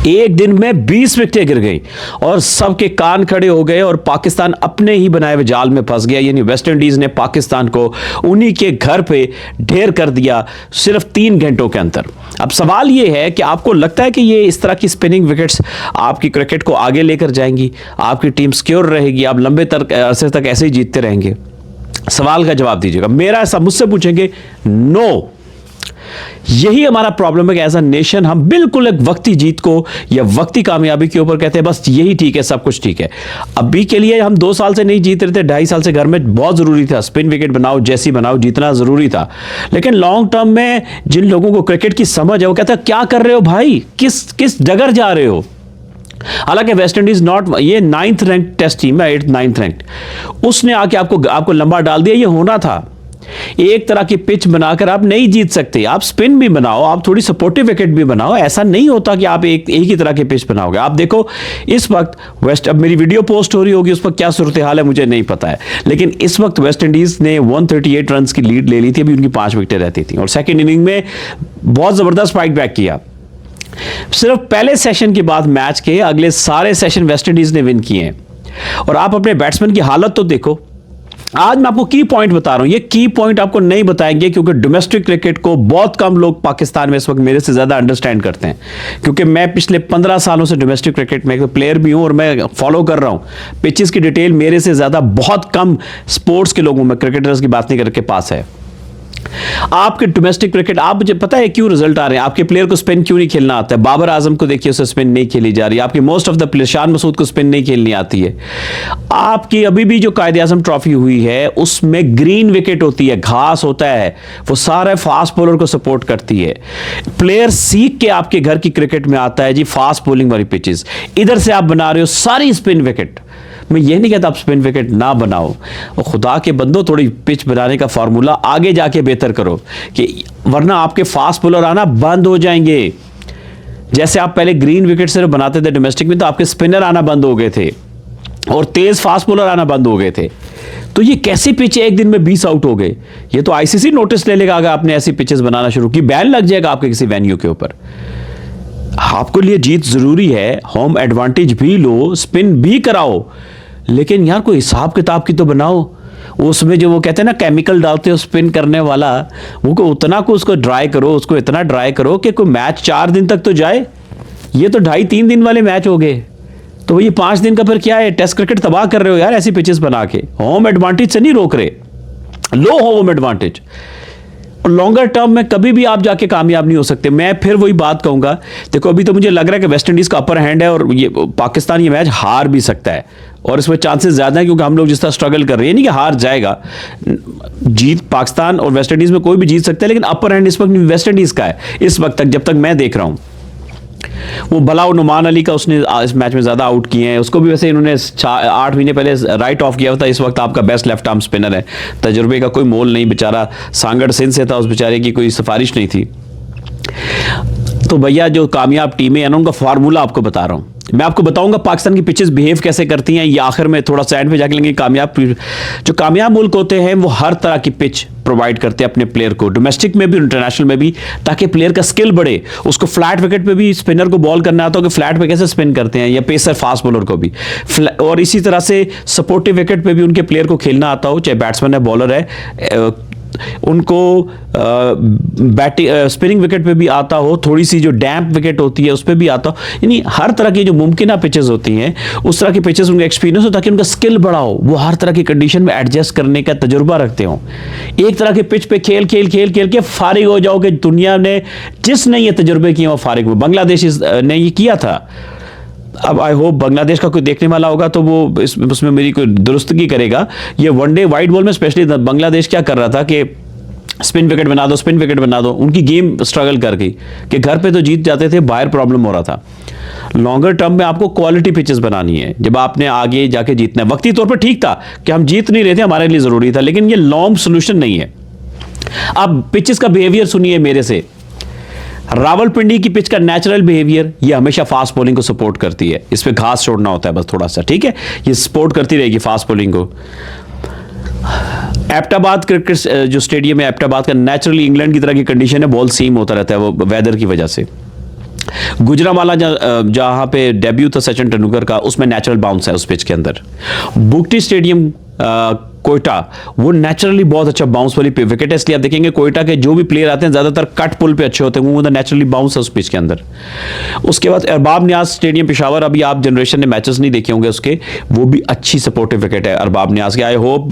एक दिन में 20 विकेटें गिर गई और सबके कान खड़े हो गए और पाकिस्तान अपने ही बनाए हुए जाल में फंस गया। यानी वेस्ट इंडीज ने पाकिस्तान को उन्हीं के घर पे ढेर कर दिया सिर्फ 3 घंटों के अंदर। अब सवाल यह है कि आपको लगता है कि ये इस तरह की स्पिनिंग विकेट्स आपकी क्रिकेट को आगे लेकर जाएंगी, आपकी टीम सिक्योर रहेगी, आप लंबे अरसे तक ऐसे ही जीतते रहेंगे? सवाल का जवाब दीजिएगा। मेरा ऐसा मुझसे पूछेंगे, नो। यही हमारा प्रॉब्लम है कि एज अ नेशन हम बिल्कुल एक वक्ती जीत को या वक्ती कामयाबी के ऊपर कहते हैं बस यही ठीक है, सब कुछ ठीक है। अभी के लिए हम 2 साल से नहीं जीत रहे थे, 2.5 साल से घर में बहुत जरूरी था, स्पिन विकेट बनाओ, जैसी बनाओ, जीतना जरूरी था। लेकिन लॉन्ग टर्म में जिन लोगों को क्रिकेट की समझ है वो कहते हैं क्या कर रहे हो भाई, किस डगर जा रहे हो। हालांकि वेस्ट इंडीज ये 9th रैंक टेस्ट टीम है, 8th 9th रैंक, उसने आके आपको लंबा डाल दिया। ये होना था। एक तरह की पिच बनाकर आप नहीं जीत सकते। आप स्पिन भी बनाओ, आप थोड़ी सपोर्टिव विकेट भी बनाओ, ऐसा नहीं होता कि आप एक ही तरह की पिच बनाओगे। आप देखो इस वक्त अब मेरी वीडियो पोस्ट हो रही होगी, उस पर क्या सूरत हाल है मुझे नहीं पता है, लेकिन इस वक्त वेस्ट इंडीज ने 138 रन की लीड ले ली थी। अभी उनकी 5 विकेटें रहती थी और सेकेंड इनिंग में बहुत जबरदस्त फाइट बैक किया। सिर्फ पहले सेशन के बाद मैच के अगले सारे सेशन वेस्ट इंडीज ने विन किए हैं। और आप अपने बैट्समैन की हालत तो देखो। आज मैं आपको की पॉइंट बता रहा हूं, ये की पॉइंट आपको नहीं बताएंगे क्योंकि डोमेस्टिक क्रिकेट को बहुत कम लोग पाकिस्तान में इस वक्त मेरे से ज्यादा अंडरस्टैंड करते हैं, क्योंकि मैं पिछले 15 सालों से डोमेस्टिक क्रिकेट में एक प्लेयर भी हूं और मैं फॉलो कर रहा हूं। पिचेस की डिटेल मेरे से ज्यादा बहुत कम स्पोर्ट्स के लोगों में, क्रिकेटर्स की बात नहीं करके पास है। आपके डोमेस्टिक क्रिकेट, आप मुझे पता है क्यों रिजल्ट आ रहे हैं, आपके प्लेयर को स्पिन क्यों नहीं खेलना आता है। बाबर आजम को देखिए, उसे स्पिन नहीं खेली जा रही। आपकी most of the player, Shan Masood को स्पिन नहीं खेलनी आती है। आपकी अभी भी जो कायदे आजम ट्रॉफी हुई है उसमें ग्रीन विकेट होती है, घास होता है, वो सारे फास्ट बॉलर को सपोर्ट करती है। प्लेयर सीख के आपके घर की क्रिकेट में आता है जी फास्ट बॉलिंग वाली पिचेस, इधर से आप बना रहे हो सारी स्पिन विकेट। मैं ये नहीं कहता आप स्पिन विकेट ना बनाओ, और खुदा के बंदो थोड़ी पिच बनाने का फार्मूला आगे जाके बेहतर करो, कि वरना आपके फास्ट बॉलर आना बंद हो जाएंगे। जैसे आप पहले ग्रीन विकेट सिर्फ बनाते थे डोमेस्टिक में, तो आपके स्पिनर आना बंद हो गए थे और तेज फास्ट बॉलर आना बंद हो गए थे। तो ये कैसी पिच है, एक दिन में 20 आउट हो गए। ये तो आईसीसी नोटिस ले लेगा अगर आपने ऐसी पिचेस बनाना शुरू की, बैन लग जाएगा आपके किसी वेन्यू के ऊपर। आपको लिए जीत जरूरी है, होम एडवांटेज भी लो, स्पिन भी कराओ, लेकिन यार कोई हिसाब किताब की तो बनाओ। उसमें जो वो कहते हैं ना केमिकल डालते हो स्पिन करने वाला, वो को उतना को उसको ड्राई करो, उसको इतना ड्राई करो कि कोई मैच 4 दिन तक तो जाए। ये तो 2.5-3 दिन वाले मैच हो गए, तो ये 5 दिन का फिर क्या है। टेस्ट क्रिकेट तबाह कर रहे हो यार ऐसी पिचेस बना के। होम एडवांटेज से नहीं रोक रहे, लो होम एडवांटेज। लॉन्गर टर्म में कभी भी आप जाके कामयाब नहीं हो सकते। मैं फिर वही बात कहूंगा, देखो अभी तो मुझे लग रहा है कि वेस्ट इंडीज का अपर हैंड है और ये पाकिस्तान ये मैच हार भी सकता है, और इसमें चांसेस ज्यादा है क्योंकि हम लोग जिस तरह स्ट्रगल कर रहे हैं, नहीं कि हार जाएगा। जीत पाकिस्तान और वेस्ट इंडीज में कोई भी जीत सकता है, लेकिन अपर हैंड इस वक्त वेस्ट इंडीज का है इस वक्त तक, जब तक मैं देख रहा हूं। वो भलाओ नुमान अली का उसने इस मैच में ज्यादा आउट किए हैं, उसको भी वैसे इन्होंने 8 महीने पहले राइट ऑफ किया था। इस वक्त आपका बेस्ट लेफ्ट आर्म स्पिनर है, तजुर्बे का कोई मोल नहीं, बेचारा सांगड़ सिंध से था, उस बेचारे की कोई सिफारिश नहीं थी। तो भैया जो कामयाब टीमें हैं ना, उनका फार्मूला आपको बता रहा हूं। मैं आपको बताऊंगा पाकिस्तान की पिचेस बिहेव कैसे करती हैं, ये आखिर में थोड़ा साइड पे जाके लेंगे। जो कामयाब मुल्क होते हैं वो हर तरह की पिच प्रोवाइड करते हैं अपने प्लेयर को, डोमेस्टिक में भी इंटरनेशनल में भी, ताकि प्लेयर का स्किल बढ़े। उसको फ्लैट विकेट पे भी स्पिनर को बॉल करना आता हो कि फ्लैट पे कैसे स्पिन करते हैं, या पेसर फास्ट बॉलर को भी, और इसी तरह से सपोर्टिव विकेट पे भी उनके प्लेयर को खेलना आता हो, चाहे बैट्समैन है बॉलर है, उनको बैटिंग स्पिनिंग विकेट पे भी आता हो, थोड़ी सी जो डैम्प विकेट होती है उस पे भी आता हो। यानी हर तरह की जो मुमकिन पिचेस होती हैं उस तरह की पिचेस उनका एक्सपीरियंस हो, ताकि उनका स्किल बढ़ा हो, वो हर तरह की कंडीशन में एडजस्ट करने का तजुर्बा रखते हो। एक तरह के पिच पे खेल के फारिग हो जाओ कि दुनिया ने जिसने ये तजुर्बे किए वो फारिग हो। बांग्लादेश ने ये किया था। अब आई होप बांग्लादेश का कोई देखने वाला होगा तो वो उसमें मेरी कोई दुरुस्तगी करेगा। ये वनडे वाइट बॉल में स्पेशली बांग्लादेश क्या कर रहा था कि स्पिन विकेट बना दो, स्पिन विकेट बना दो। उनकी गेम स्ट्रगल कर गई कि घर पे तो जीत जाते थे, बाहर प्रॉब्लम हो रहा था। लॉन्गर टर्म में आपको क्वालिटी पिचेस बनानी है जब आपने आगे जाके जीतना है। वक्ती तौर पर ठीक था कि हम जीत नहीं रहे थे, हमारे लिए जरूरी था, लेकिन ये लॉन्ग सोल्यूशन नहीं है। अब पिचेस का बिहेवियर सुनिए मेरे से। रावलपिंडी की पिच का नेचुरल बिहेवियर, ये हमेशा फास्ट बॉलिंग को सपोर्ट करती है। इस पे घास छोड़ना होता है बस थोड़ा सा, ठीक है, ये सपोर्ट करती रहेगी फास्ट बॉलिंग को। एबटाबाद क्रिकेट जो स्टेडियम है एबटाबाद का, नेचुरली इंग्लैंड की तरह की कंडीशन है, बॉल सीम होता रहता है वो वेदर की वजह से। गुजरांवाला जहां पे डेब्यू था सचिन तेंदुलकर का, उसमें नेचुरल बाउंस है उस पिच के अंदर। बुगटी स्टेडियम कोयटा, वो नेचुरली बहुत अच्छा बाउंस वाली विकेट है, इसलिए आप देखेंगे कोयटा के जो भी प्लेयर आते हैं ज्यादातर कट पुल पे अच्छे होते हैं, वो नेचुरली बाउंस है उस पिच के अंदर। उसके बाद अरबाब नियाज स्टेडियम पेशावर, अभी आप जनरेशन ने मैचेस नहीं देखे होंगे उसके, वो भी अच्छी सपोर्टिव विकेट है अरबाब नियाज की। आई होप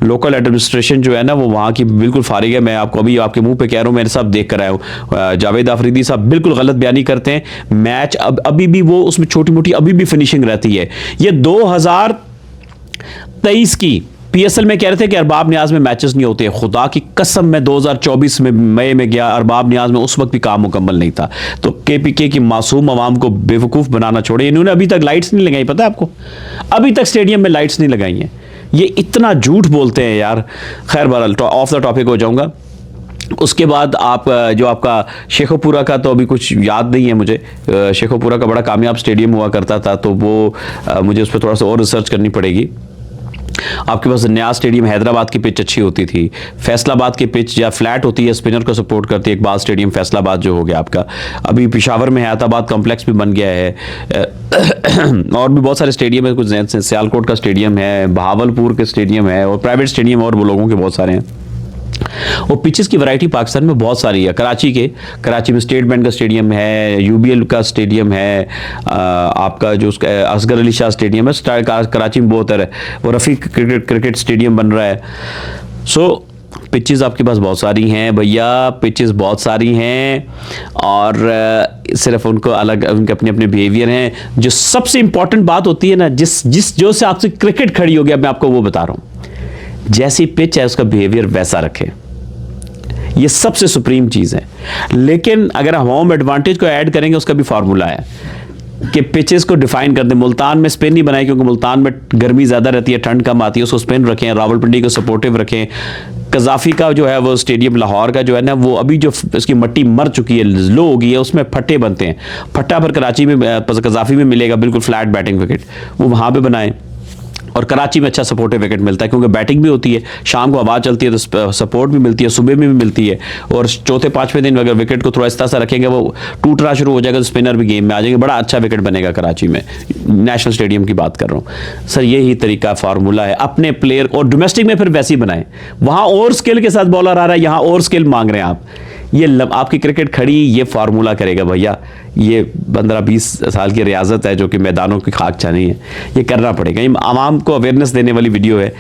लोकल एडमिनिस्ट्रेशन जो है ना वो वहां की बिल्कुल फारिग है। मैं आपको अभी आपके मुंह पे कह रहा हूं, मेरे साथ देख कर आया हूं, जावेद आफरीदी साहब बिल्कुल गलत बयानी करते हैं। मैच अभी भी वो उसमें छोटी मोटी अभी भी फिनिशिंग रहती है। ये 2023 की पीएसएल में कह रहे थे कि अरबाब नियाज में मैचेस नहीं होते, खुदा की कसम मैं 2024 में मई में गया, अरबाब नियाज में उस वक्त भी काम मुकम्मल नहीं था। तो केपीके की मासूम आवाम को बेवकूफ बनाना छोड़े, इन्होंने अभी तक लाइट्स नहीं लगाई, पता है आपको, अभी तक स्टेडियम में लाइट्स नहीं लगाई हैं। ये इतना झूठ बोलते हैं यार। खैर बहरहाल ऑफ द टॉपिक हो जाऊंगा। उसके बाद आप जो आपका शेखोपुरा का, तो अभी कुछ याद नहीं है मुझे, शेखोपुरा का बड़ा कामयाब स्टेडियम हुआ करता था, तो वो मुझे उस पर थोड़ा सा और रिसर्च करनी पड़ेगी। आपके पास नया स्टेडियम हैदराबाद की पिच अच्छी होती थी, फैसलाबाद की पिच या फ्लैट होती है, स्पिनर को सपोर्ट करती है। इकबाल स्टेडियम फैसलाबाद जो हो गया आपका, अभी पेशावर में हैदराबाद कॉम्प्लेक्स भी बन गया है। और भी बहुत सारे स्टेडियम है, कुछ सियालकोट का स्टेडियम है, बहावलपुर के स्टेडियम है, और प्राइवेट स्टेडियम और वो लोगों के बहुत सारे हैं। और पिचेस की वैरायटी पाकिस्तान में बहुत सारी है। कराची में स्टेट बैंक का स्टेडियम है, यूबीएल का स्टेडियम है, आपका जो उसका असगर अली शाह स्टेडियम है, कराची में बहुत है, वो रफीक क्रिकेट स्टेडियम बन रहा है। सो पिचेस आपके पास बहुत सारी हैं भैया, पिचेस बहुत सारी हैं, और सिर्फ उनको अलग उनके अपने अपने बिहेवियर हैं। जो सबसे इंपॉर्टेंट बात होती है ना, जिस जो से आपसे क्रिकेट खड़ी हो गया, मैं आपको वो बता रहा हूं, जैसी पिच है उसका बिहेवियर वैसा रखें, ये सबसे सुप्रीम चीज है। लेकिन अगर हम होम एडवांटेज को ऐड करेंगे, उसका भी फार्मूला है कि पिचेस को डिफाइन कर दें। मुल्तान में स्पिन नहीं बनाए, क्योंकि मुल्तान में गर्मी ज्यादा रहती है, ठंड कम आती है, उसको स्पिन रखें। रावलपिंडी को सपोर्टिव रखें। कजाफी का जो है वो स्टेडियम लाहौर का जो है ना, वो अभी जो इसकी मट्टी मर चुकी है, लो हो गई है, उसमें फट्टे बनते हैं। फट्टा पर कराची में कजाफी में मिलेगा बिल्कुल फ्लैट बैटिंग विकेट, वो वहां पे बनाएं। और कराची में अच्छा सपोर्टिव विकेट मिलता है, क्योंकि बैटिंग भी होती है, शाम को हवा चलती है तो सपोर्ट भी मिलती है, सुबह में भी मिलती है। और चौथे पांचवें दिन अगर विकेट को थोड़ा इस तरह से रखेंगे, वो टूटना शुरू हो जाएगा, तो स्पिनर भी गेम में आ जाएंगे, बड़ा अच्छा विकेट बनेगा कराची में। नेशनल स्टेडियम की बात कर रहा हूँ सर, यही तरीका फार्मूला है। अपने प्लेयर और डोमेस्टिक में फिर वैसे ही बनाए, वहां और स्किल के साथ बॉलर आ रहा है, यहाँ और स्किल मांग रहे हैं आप, ये आपकी क्रिकेट खड़ी ये फार्मूला करेगा भैया। ये 15-20 साल की रियाजत है जो कि मैदानों की खाक छानी है, ये करना पड़ेगा। ये आवाम को अवेयरनेस देने वाली वीडियो है।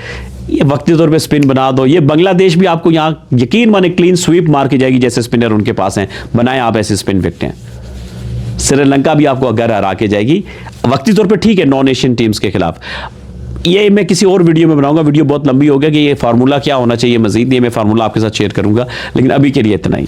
ये वक्ती तौर पे स्पिन बना दो। ये बांग्लादेश भी आपको यहाँ यकीन माने क्लीन स्वीप मार के जाएगी, जैसे स्पिनर उनके पास हैं, बनाए आप ऐसे स्पिन विकेटें। श्रीलंका भी आपको अगर हरा के जाएगी वक्ती तौर पर, ठीक है, नॉन एशियन टीम्स के खिलाफ। ये मैं किसी और वीडियो में बनाऊंगा, वीडियो बहुत लंबी हो गया कि ये फार्मूला क्या होना चाहिए मजीद, ये मैं फार्मूला आपके साथ शेयर करूंगा, लेकिन अभी के लिए इतना ही।